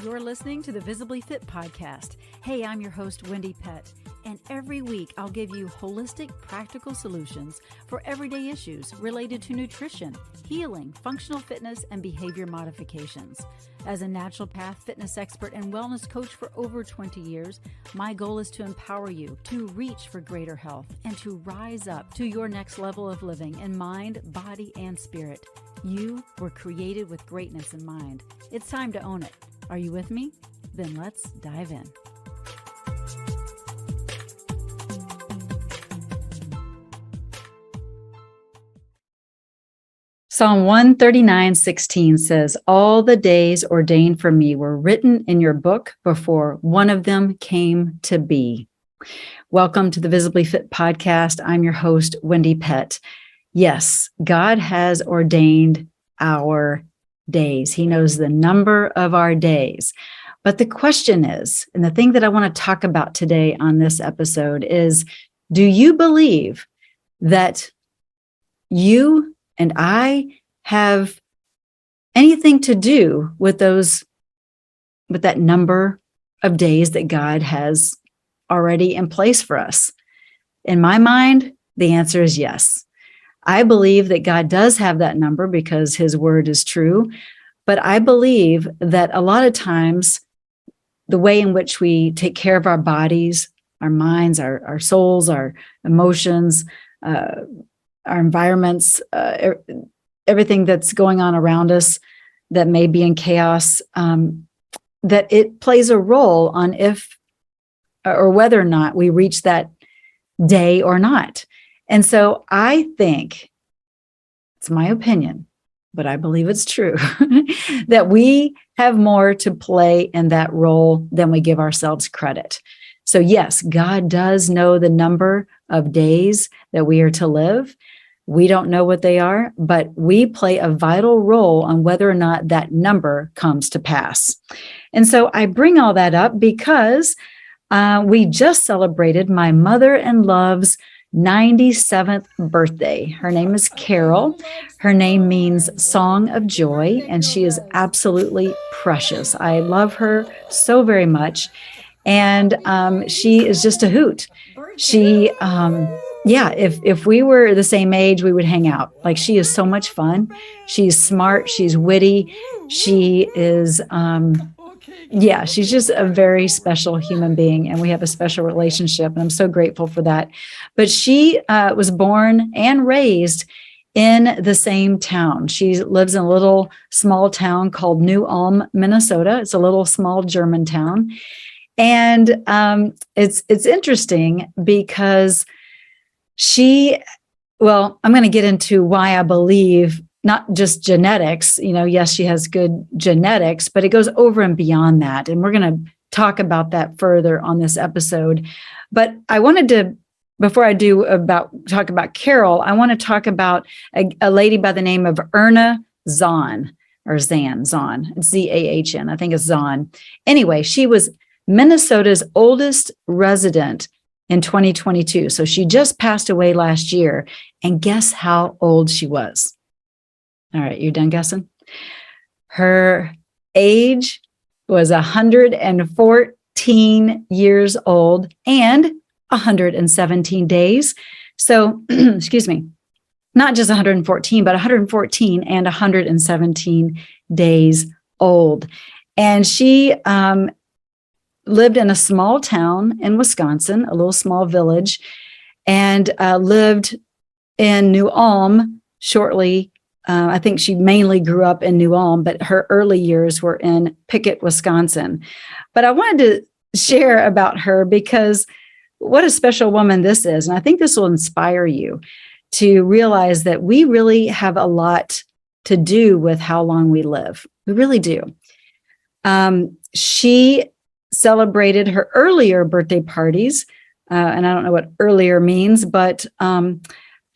You're listening to the Visibly Fit podcast. Hey, I'm your host, Wendie Pett, and every week I'll give you holistic, practical solutions for everyday issues related to nutrition, healing, functional fitness, and behavior modifications. As a naturopath, fitness expert, and wellness coach for over 20 years, my goal is to empower you to reach for greater health and to rise up to your next level of living in mind, body, and spirit. You were created with greatness in mind. It's time to own it. Are you with me? Then let's dive in. Psalm 139:16 says, "All the days ordained for me were written in your book before one of them came to be." Welcome to the Visibly Fit podcast. I'm your host, Wendie Pett. Yes, God has ordained our days. He knows the number of our days. But the question is, and the thing that I want to talk about today on this episode is, do you believe that you and I have anything to do with that number of days that God has already in place for us? In my mind, the answer is yes. I believe that God does have that number because his word is true. But I believe that a lot of times the way in which we take care of our bodies, our minds, our souls, our emotions, our environments, everything that's going on around us that may be in chaos, that it plays a role on if or whether or not we reach that day or not. And so I think, it's my opinion, but I believe it's true, that we have more to play in that role than we give ourselves credit. So yes, God does know the number of days that we are to live. We don't know what they are, but we play a vital role on whether or not that number comes to pass. And so I bring all that up because we just celebrated my mother-in-law's 97th birthday. Her name is Carol. Her name means song of joy, and she is absolutely precious. I love her so very much. And she is just a hoot. She, if we were the same age, we would hang out. Like, she is so much fun. She's smart. She's witty. She is, she's just a very special human being, and we have a special relationship, and I'm so grateful for that. But she was born and raised in the same town. She lives in a little small town called New Ulm, Minnesota. It's a little small German town. And it's interesting because I'm going to get into why I believe not just genetics, yes, she has good genetics, but it goes over and beyond that. And we're going to talk about that further on this episode. But I wanted to, before I talk about Carol, I want to talk about a lady by the name of Erna Zahn, or Zahn. It's Zahn. I think it's Zahn. Anyway, she was Minnesota's oldest resident in 2022. So she just passed away last year. And guess how old she was? All right, you done guessing? Her age was 114 years old and 117 days. So, excuse me, not just 114, but 114 and 117 days old. And she lived in a small town in Wisconsin, a little small village, and lived in New Ulm shortly. I think she mainly grew up in New Ulm, but her early years were in Pett, Wisconsin. But I wanted to share about her because what a special woman this is. And I think this will inspire you to realize that we really have a lot to do with how long we live. We really do. She celebrated her earlier birthday parties, and I don't know what earlier means, but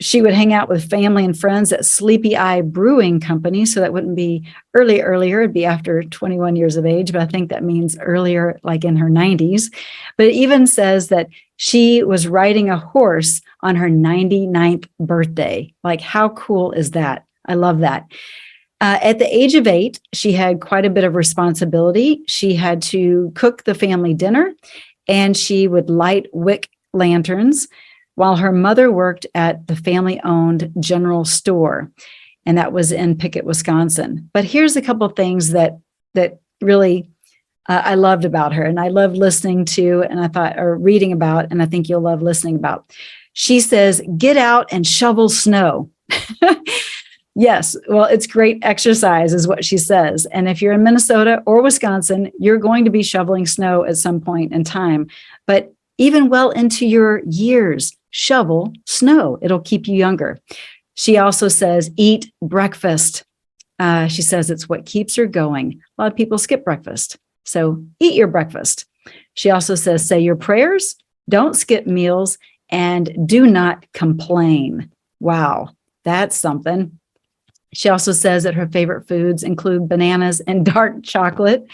she would hang out with family and friends at Sleepy Eye Brewing Company. So that wouldn't be earlier. It'd be after 21 years of age, but I think that means earlier, like in her 90s. But it even says that she was riding a horse on her 99th birthday. Like, how cool is that? I love that. At the age of 8, she had quite a bit of responsibility. She had to cook the family dinner, and she would light wick lanterns while her mother worked at the family-owned general store, and that was in Pickett, Wisconsin. But here's a couple of things that really I loved about her, and I loved listening to, and I thought, or reading about, and I think you'll love listening about. She says, "Get out and shovel snow." Yes, well, it's great exercise is what she says. And if you're in Minnesota or Wisconsin, you're going to be shoveling snow at some point in time. But even well into your years, shovel snow. It'll keep you younger. She also says, eat breakfast. She says it's what keeps her going. A lot of people skip breakfast. So eat your breakfast. She also says, say your prayers, don't skip meals, and do not complain. Wow, that's something. She also says that her favorite foods include bananas and dark chocolate.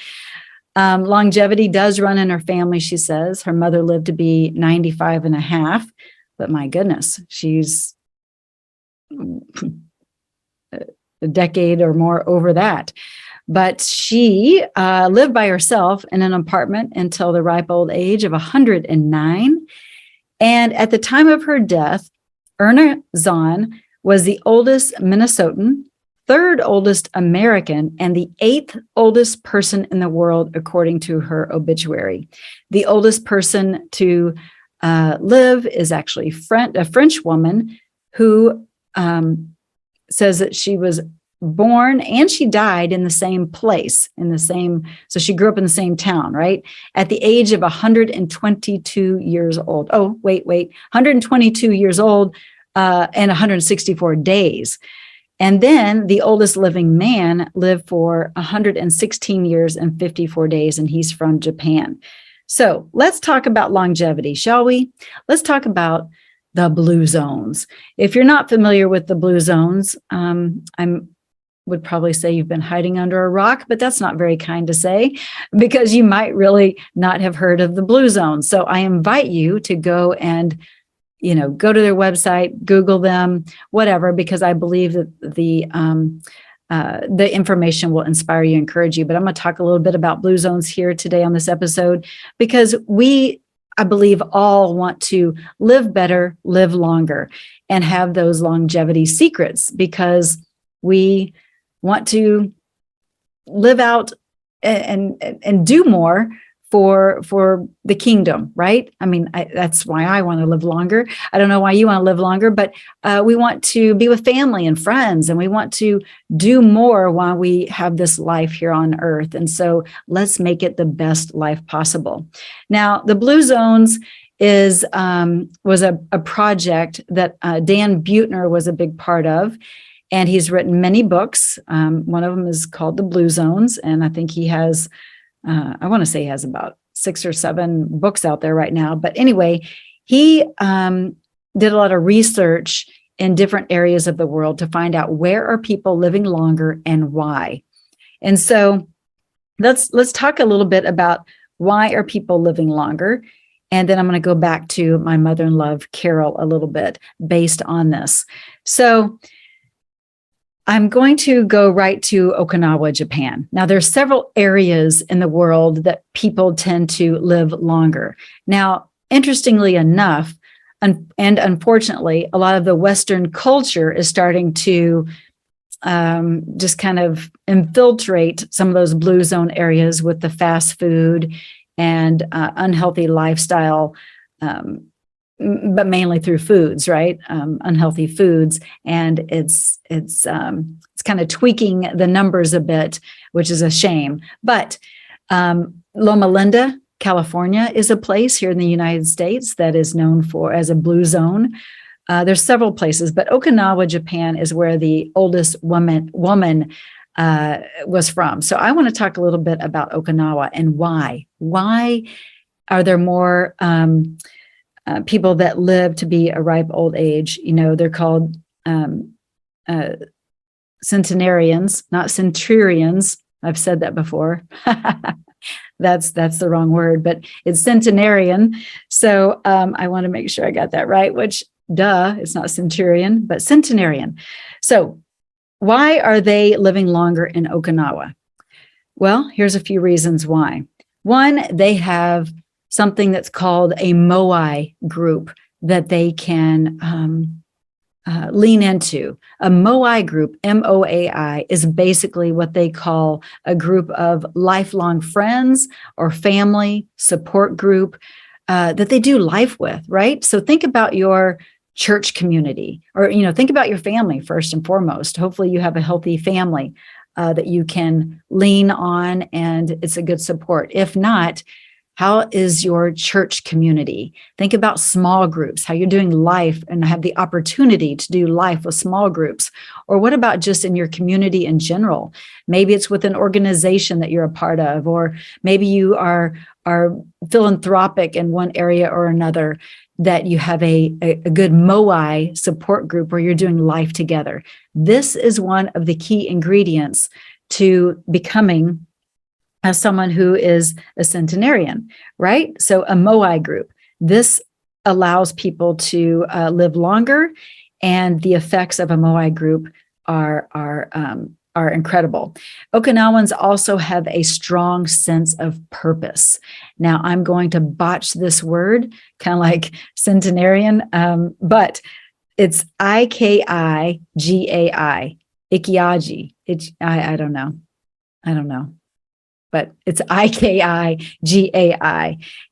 Longevity does run in her family, she says. Her mother lived to be 95 and a half, but my goodness, she's a decade or more over that. But she lived by herself in an apartment until the ripe old age of 109. And at the time of her death, Erna Zahn was the oldest Minnesotan, third oldest American, and the 8th oldest person in the world, according to her obituary. The oldest person to live is actually a French woman who says that she was born and she died in the same place, so she grew up in the same town, right? At the age of 122 years old. Oh, wait, 122 years old and 164 days. And then the oldest living man lived for 116 years and 54 days, and he's from Japan. So let's talk about longevity, shall we? Let's talk about the blue zones. If you're not familiar with the blue zones, would probably say you've been hiding under a rock, but that's not very kind to say because you might really not have heard of the blue zones. So I invite you to go and go to their website, Google them, whatever, because I believe that the information will inspire you, encourage you. But I'm going to talk a little bit about blue zones here today on this episode because I believe all want to live better, live longer, and have those longevity secrets because we want to live out and do more for the kingdom, right? I mean, that's why I want to live longer. I don't know why you want to live longer, but we want to be with family and friends, and we want to do more while we have this life here on earth. And so let's make it the best life possible. Now, the Blue Zones was a project that Dan Buettner was a big part of. And he's written many books. One of them is called The Blue Zones. And I think he has, I want to say he has about 6 or 7 books out there right now. But anyway, he did a lot of research in different areas of the world to find out where are people living longer and why. And so let's talk a little bit about why are people living longer. And then I'm going to go back to my mother-in-law, Carol, a little bit based on this. So I'm going to go right to Okinawa, Japan. Now, there's several areas in the world that people tend to live longer. Now, interestingly enough, and unfortunately, a lot of the Western culture is starting to just kind of infiltrate some of those blue zone areas with the fast food and unhealthy lifestyle, but mainly through foods, right? Unhealthy foods. And it's kind of tweaking the numbers a bit, which is a shame. But Loma Linda, California is a place here in the United States that is known as a blue zone. There's several places, but Okinawa, Japan is where the oldest woman was from. So I want to talk a little bit about Okinawa and why. Why are there more people that live to be a ripe old age? They're called centenarians, not centurions. I've said that before. That's the wrong word, but it's centenarian. So I want to make sure I got that right, which it's not centurion, but centenarian. So Why are they living longer in Okinawa? Well, here's a few reasons why. One, they have something that's called a Moai group that they can lean into. A Moai group, MOAI, is basically what they call a group of lifelong friends or family support group that they do life with, right? So think about your church community, or think about your family first and foremost. Hopefully you have a healthy family that you can lean on, and it's a good support. If not, how is your church community? Think about small groups, how you're doing life and have the opportunity to do life with small groups. Or what about just in your community in general? Maybe it's with an organization that you're a part of, or maybe you are philanthropic in one area or another, that you have a good Moai support group where you're doing life together. This is one of the key ingredients to becoming as someone who is a centenarian, right? So a Moai group. This allows people to live longer, and the effects of a Moai group are incredible. Okinawans also have a strong sense of purpose. Now, I'm going to botch this word, kind of like centenarian, but it's Ikigai, Ikiagi. I don't know. But it's Ikigai,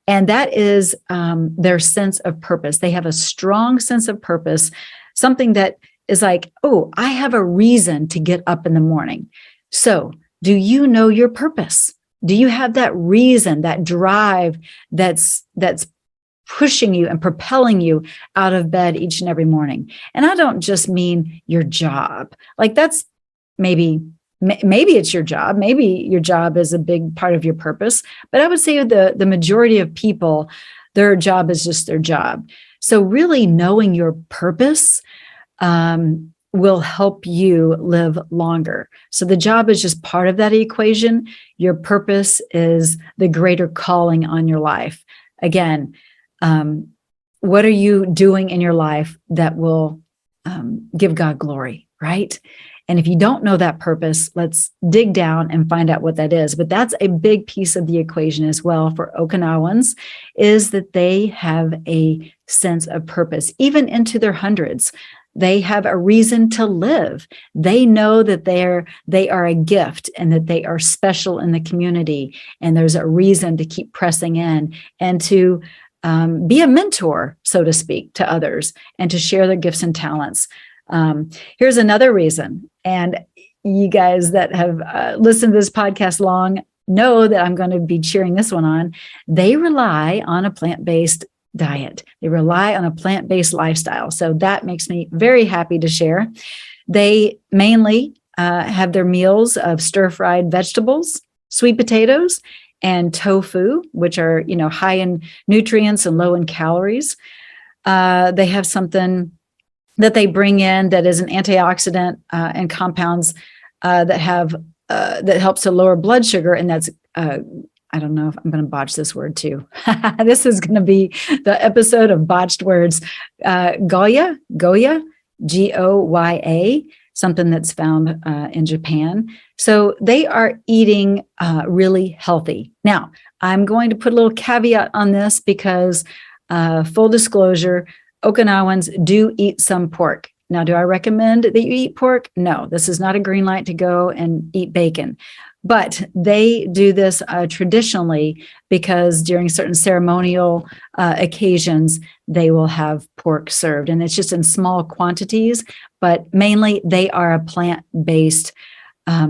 and that is their sense of purpose. They have a strong sense of purpose, something that is like, oh, I have a reason to get up in the morning. So do you know your purpose? Do you have that reason, that drive that's pushing you and propelling you out of bed each and every morning? And I don't just mean your job. Like that's maybe it's your job. Maybe your job is a big part of your purpose, but I would say the majority of people, their job is just their job. So really knowing your purpose will help you live longer. So the job is just part of that equation. Your purpose is the greater calling on your life. Again, what are you doing in your life that will give God glory, right? And if you don't know that purpose, let's dig down and find out what that is. But that's a big piece of the equation as well for Okinawans, is that they have a sense of purpose, even into their hundreds. They have a reason to live. They know that they are a gift and that they are special in the community. And there's a reason to keep pressing in and to be a mentor, so to speak, to others and to share their gifts and talents. Here's another reason. And you guys that have listened to this podcast long know that I'm going to be cheering this one on. They rely on a plant-based diet. They rely on a plant-based lifestyle. So that makes me very happy to share. They mainly have their meals of stir-fried vegetables, sweet potatoes, and tofu, which are, high in nutrients and low in calories. They have something that they bring in that is an antioxidant and compounds that helps to lower blood sugar, and that's I don't know if I'm going to botch this word too. This is going to be the episode of botched words. Goya, Goya, something that's found in Japan. So they are eating really healthy. Now, I'm going to put a little caveat on this because full disclosure, Okinawans do eat some pork. Now, do I recommend that you eat pork? No, this is not a green light to go and eat bacon. But they do this traditionally because during certain ceremonial occasions, they will have pork served. And it's just in small quantities, but mainly they are a plant-based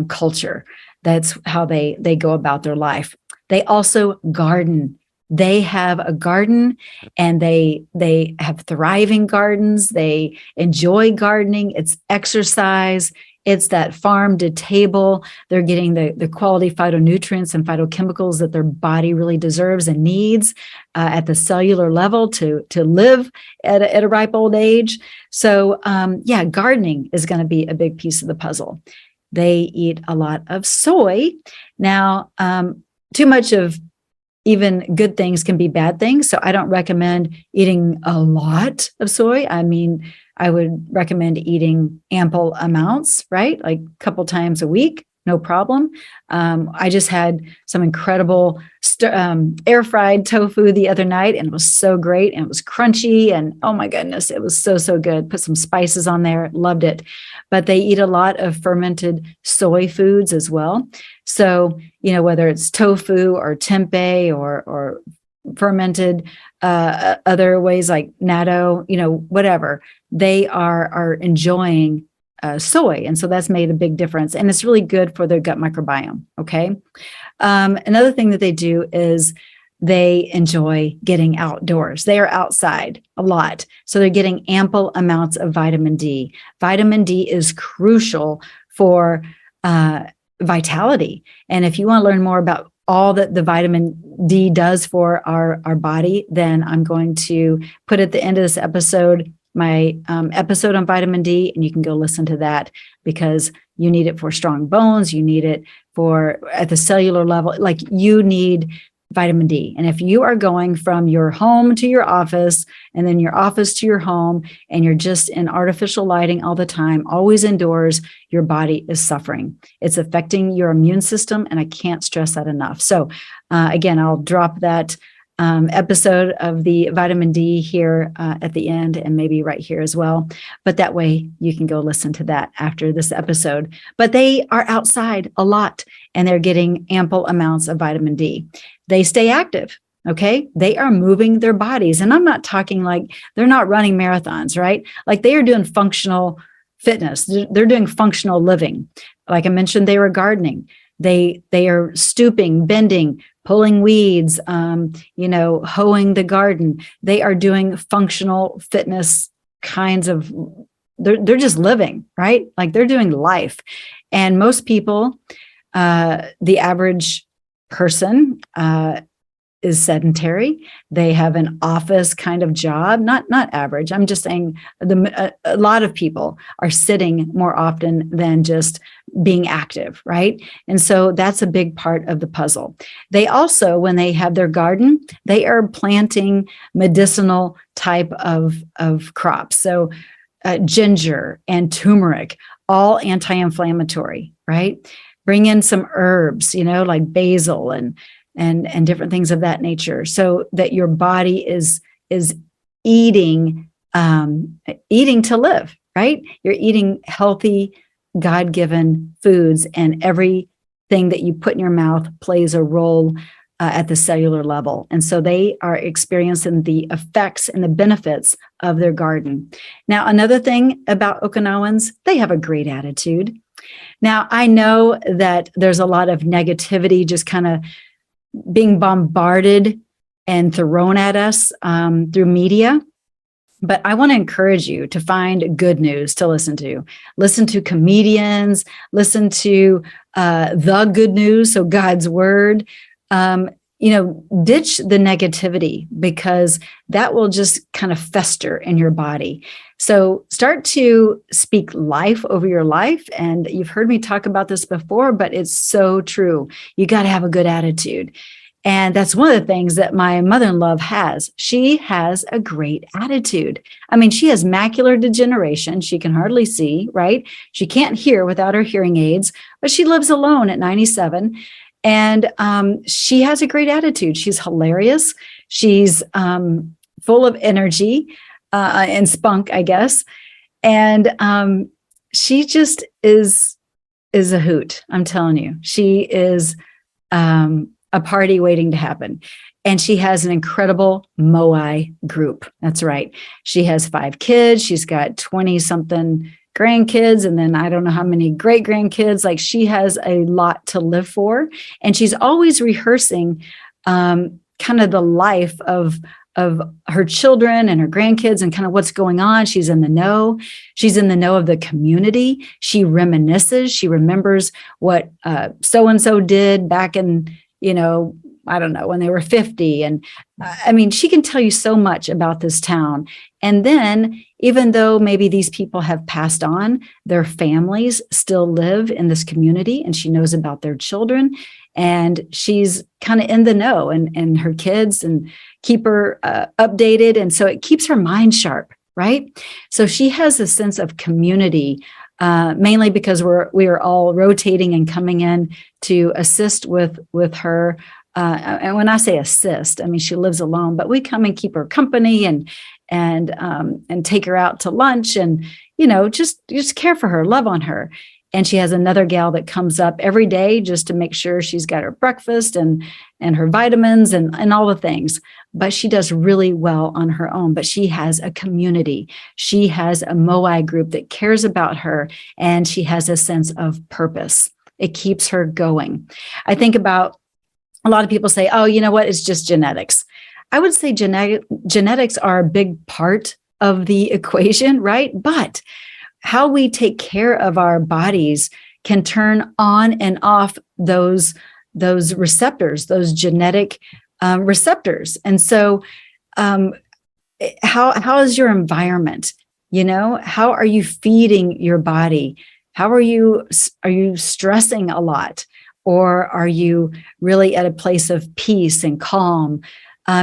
culture. That's how they go about their life. They also garden. They have a garden, and they have thriving gardens. They enjoy gardening. It's exercise. It's that farm to table. They're getting the quality phytonutrients and phytochemicals that their body really deserves and needs at the cellular level to live at a ripe old age. So gardening is going to be a big piece of the puzzle. They eat a lot of soy. Now, too much of even good things can be bad things. So I don't recommend eating a lot of soy. I mean, I would recommend eating ample amounts, right? Like a couple times a week, no problem. I just had some incredible air fried tofu the other night, and it was so great, and it was crunchy, and oh my goodness, it was so, so good. Put some spices on there, loved it. But they eat a lot of fermented soy foods as well. So, whether it's tofu or tempeh or fermented other ways like natto, whatever, they are enjoying soy. And so that's made a big difference. And it's really good for their gut microbiome. Okay. Another thing that they do is they enjoy getting outdoors. They are outside a lot. So they're getting ample amounts of vitamin D. Vitamin D is crucial for vitality. And if you want to learn more about all that the vitamin D does for our body, then I'm going to put at the end of this episode my episode on vitamin D, and you can go listen to that, because you need it for strong bones. You need it for at the cellular level, like you need vitamin D. And if you are going from your home to your office and then your office to your home, and you're just in artificial lighting all the time, always indoors, your body is suffering. It's affecting your immune system. And I can't stress that enough. So again, I'll drop that episode of the vitamin D here at the end, and maybe right here as well. But that way you can go listen to that after this episode. But they are outside a lot, and they're getting ample amounts of vitamin D. They stay active. Okay. They are moving their bodies. And I'm not talking like they're not running marathons, right? Like they are doing functional fitness. They're doing functional living. Like I mentioned, they were gardening. They are stooping, bending, pulling weeds, hoeing the garden. They are doing functional fitness kinds of, they're just living, right? Like they're doing life. And most people, the average person is sedentary. They have an office kind of job, not average. I'm just saying a lot of people are sitting more often than just being active, right? And so that's a big part of the puzzle. They also, when they have their garden, they are planting medicinal type of crops. So ginger and turmeric, all anti-inflammatory, right? Bring in some herbs, like basil and different things of that nature, so that your body is eating to live, right? You're eating healthy, God-given foods, and everything that you put in your mouth plays a role at the cellular level. And so they are experiencing the effects and the benefits of their garden. Now, another thing about Okinawans, they have a great attitude. Now, I know that there's a lot of negativity just kind of being bombarded and thrown at us through media. But I want to encourage you to find good news to listen to. Listen to comedians, listen to the good news, so God's word. Ditch the negativity, because that will just kind of fester in your body. So start to speak life over your life. And you've heard me talk about this before, but it's so true. You got to have a good attitude. And that's one of the things that my mother-in-law has. She has a great attitude. I mean, she has macular degeneration. She can hardly see, right? She can't hear without her hearing aids, but she lives alone at 97. And she has a great attitude. She's hilarious. She's full of energy and spunk, I guess. And she just is a hoot. I'm telling you, she is a party waiting to happen. And she has an incredible Moai group. That's right. She has 5 kids. She's got 20 something grandkids, and then I don't know how many great grandkids. Like, she has a lot to live for. And she's always rehearsing kind of the life of her children and her grandkids and kind of what's going on. She's in the know. She's in the know of the community. She reminisces. She remembers what so-and-so did back in, I don't know, when they were 50. And I mean, she can tell you so much about this town. And then, even though maybe these people have passed on, their families still live in this community, and she knows about their children. And she's kind of in the know, and her kids, and keep her updated. And so it keeps her mind sharp, right? So she has a sense of community, mainly because we are all rotating and coming in to assist with her. And when I say assist, I mean she lives alone, but we come and keep her company and take her out to lunch, and just care for her, love on her. And she has another gal that comes up every day just to make sure she's got her breakfast and her vitamins and all the things. But she does really well on her own. But she has a community. She has a Moai group that cares about her, and she has a sense of purpose. It keeps her going. I think about, a lot of people say, oh, you know what? It's just genetics. I would say genetics are a big part of the equation, right? But how we take care of our bodies can turn on and off those receptors, those genetic receptors. And so how is your environment? How are you feeding your body? How are you stressing a lot? Or are you really at a place of peace and calm?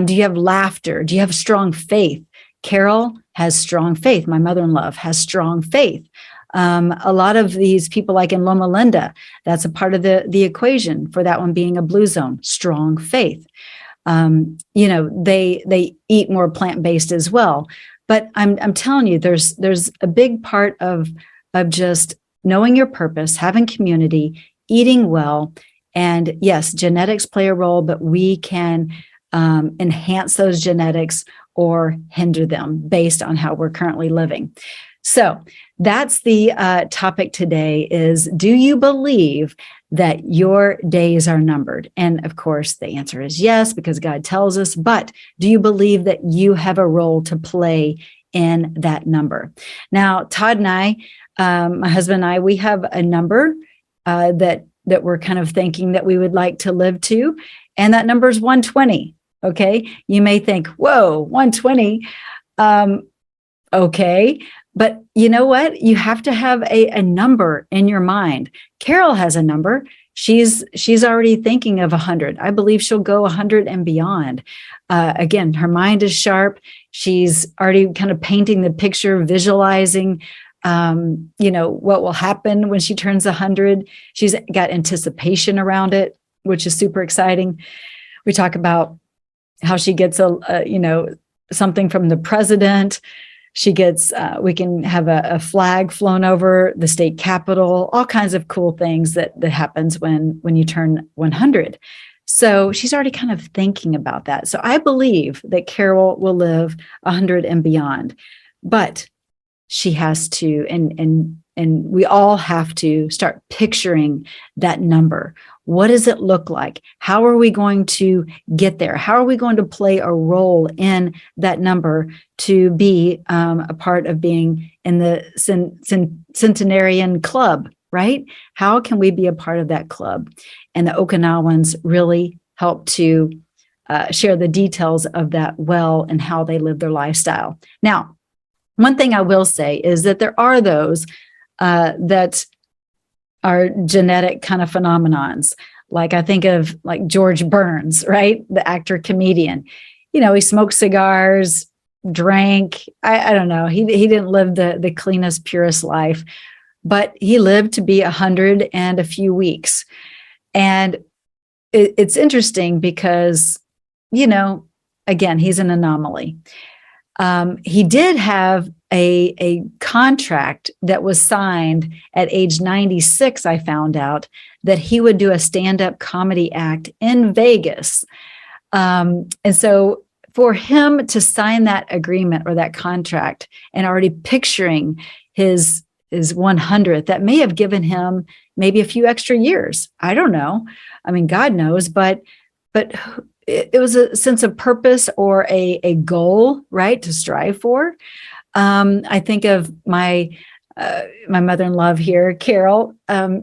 Do you have laughter? Do you have strong faith? Carol has strong faith. My mother-in-law has strong faith. A lot of these people, like in Loma Linda, that's a part of the equation for that one being a blue zone, strong faith. They eat more plant-based as well. But I'm telling you, there's a big part of just knowing your purpose, having community, eating well. And yes, genetics play a role, but we can enhance those genetics or hinder them based on how we're currently living. So that's the topic today is, do you believe that your days are numbered? And of course, the answer is yes, because God tells us, but do you believe that you have a role to play in that number? Now, Todd and I, my husband and I, we have a number that we're kind of thinking that we would like to live to, and that number is 120. Okay, you may think, whoa, 120. Okay, but you know what? You have to have a number in your mind. Carol has a number. She's already thinking of 100. I believe she'll go 100 and beyond. Again, her mind is sharp. She's already kind of painting the picture, visualizing what will happen when she turns 100. She's got anticipation around it, which is super exciting. We talk about how she gets something from the president. She gets, we can have a flag flown over the state capitol, all kinds of cool things that happens when you turn 100. So she's already kind of thinking about that. So I believe that Carol will live 100 and beyond, but she has to, and we all have to start picturing that number. What does it look like? How are we going to get there? How are we going to play a role in that number to be a part of being in the centenarian club, right? How can we be a part of that club? And the Okinawans really help to share the details of that well and how they live their lifestyle. Now, one thing I will say is that there are those that are genetic kind of phenomenons. Like I think of like George Burns, right? The actor comedian. He smoked cigars, drank. I don't know. He didn't live the cleanest, purest life, but he lived to be 100 and a few weeks. And it's interesting because, again, he's an anomaly. He did have a contract that was signed at age 96, I found out, that he would do a stand-up comedy act in Vegas. And so for him to sign that agreement or that contract and already picturing his 100th, that may have given him maybe a few extra years. I don't know. I mean, God knows, but it was a sense of purpose or a goal, right, to strive for. I think of my my mother-in-law here, Carol,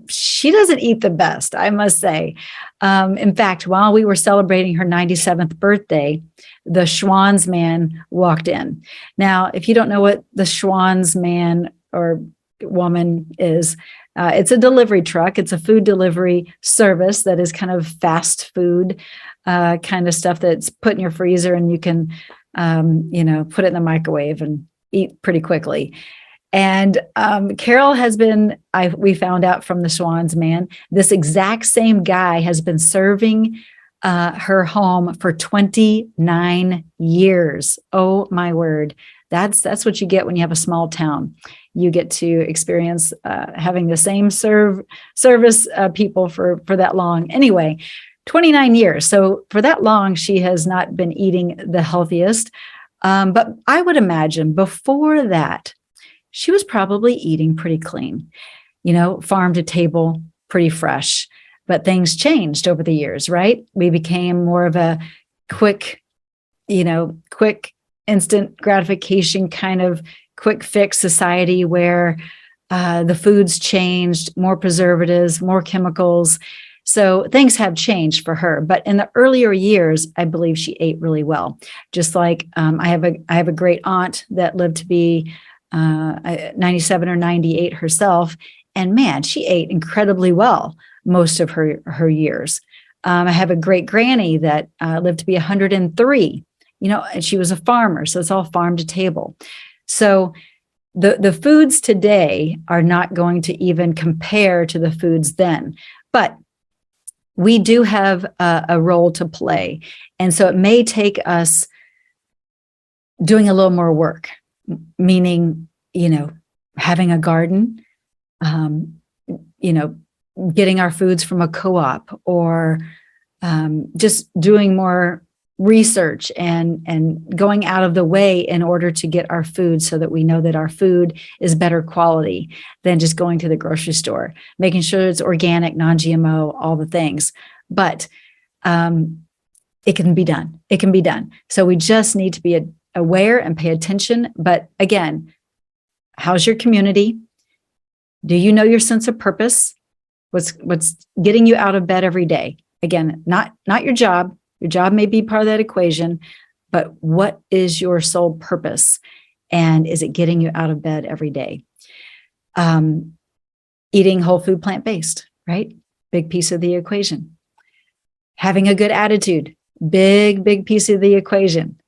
she doesn't eat the best, I must say. In fact, while we were celebrating her 97th birthday, the Schwann's man walked in. Now, if you don't know what the Schwann's man or woman is, it's a delivery truck. It's a food delivery service that is kind of fast food kind of stuff that's put in your freezer and you can, put it in the microwave and eat pretty quickly. And Carol has been, we found out from the Schwann's man, this exact same guy has been serving her home for 29 years. Oh my word. That's what you get when you have a small town. You get to experience having the same service people for that long. Anyway, 29 years. So for that long, she has not been eating the healthiest. But I would imagine before that, she was probably eating pretty clean, farm to table, pretty fresh. But things changed over the years, right? We became more of a quick instant gratification kind of quick fix society where the foods changed, more preservatives, more chemicals. So things have changed for her. But in the earlier years, I believe she ate really well. Just like I have a great aunt that lived to be 97 or 98 herself. And man, she ate incredibly well most of her years. I have a great granny that lived to be 103, and she was a farmer. So it's all farm to table. So the foods today are not going to even compare to the foods then. But we do have a role to play. And so it may take us doing a little more work, meaning, having a garden, getting our foods from a co-op, or just doing more research and going out of the way in order to get our food so that we know that our food is better quality than just going to the grocery store, making sure it's organic, non-GMO, all the things. But it can be done. It can be done. So we just need to be aware and pay attention. But again, how's your community? Do you know your sense of purpose? What's getting you out of bed every day? Again, not your job. Your job may be part of that equation, but what is your sole purpose? And is it getting you out of bed every day? Eating whole food, plant-based, right? Big piece of the equation. Having a good attitude, big piece of the equation.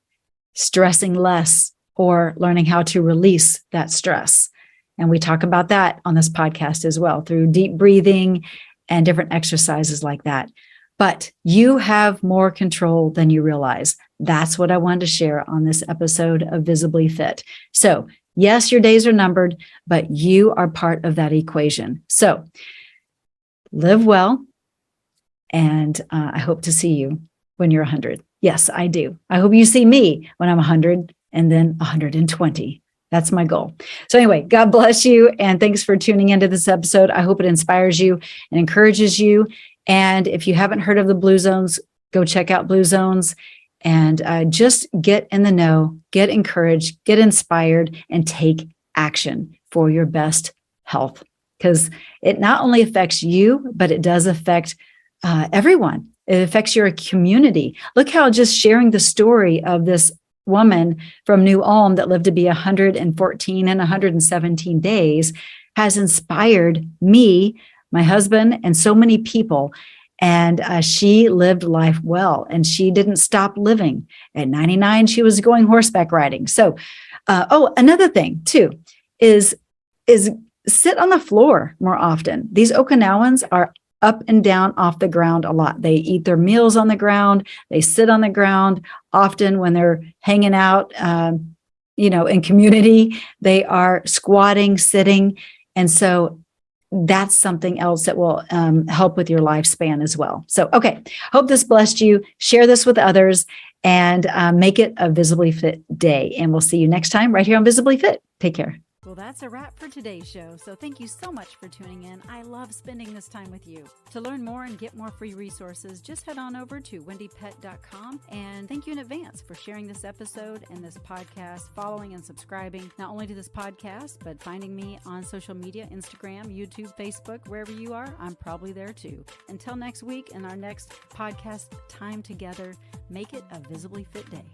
Stressing less or learning how to release that stress. And we talk about that on this podcast as well through deep breathing and different exercises like that. But you have more control than you realize. That's what I wanted to share on this episode of Visibly Fit. So yes, your days are numbered, but you are part of that equation. So live well. And I hope to see you when you're 100. Yes, I do. I hope you see me when I'm 100 and then 120. That's my goal. So anyway, God bless you. And thanks for tuning into this episode. I hope it inspires you and encourages you. And if you haven't heard of the Blue Zones, go check out Blue Zones and just get in the know, get encouraged, get inspired, and take action for your best health. Because it not only affects you, but it does affect everyone. It affects your community. Look how just sharing the story of this woman from New Ulm that lived to be 114 and 117 days has inspired me, my husband, and so many people. And she lived life well, and she didn't stop living. At 99, she was going horseback riding. So, another thing too is sit on the floor more often. These Okinawans are up and down off the ground a lot. They eat their meals on the ground. They sit on the ground. Often when they're hanging out, in community, they are squatting, sitting. And so that's something else that will help with your lifespan as well. So, okay, hope this blessed you. Share this with others and make it a Visibly Fit day. And we'll see you next time right here on Visibly Fit. Take care. Well, that's a wrap for today's show. So thank you so much for tuning in. I love spending this time with you. To learn more and get more free resources, just head on over to wendiepett.com. And thank you in advance for sharing this episode and this podcast, following and subscribing not only to this podcast, but finding me on social media, Instagram, YouTube, Facebook, wherever you are. I'm probably there too. Until next week and our next podcast time together, make it a Visibly Fit day.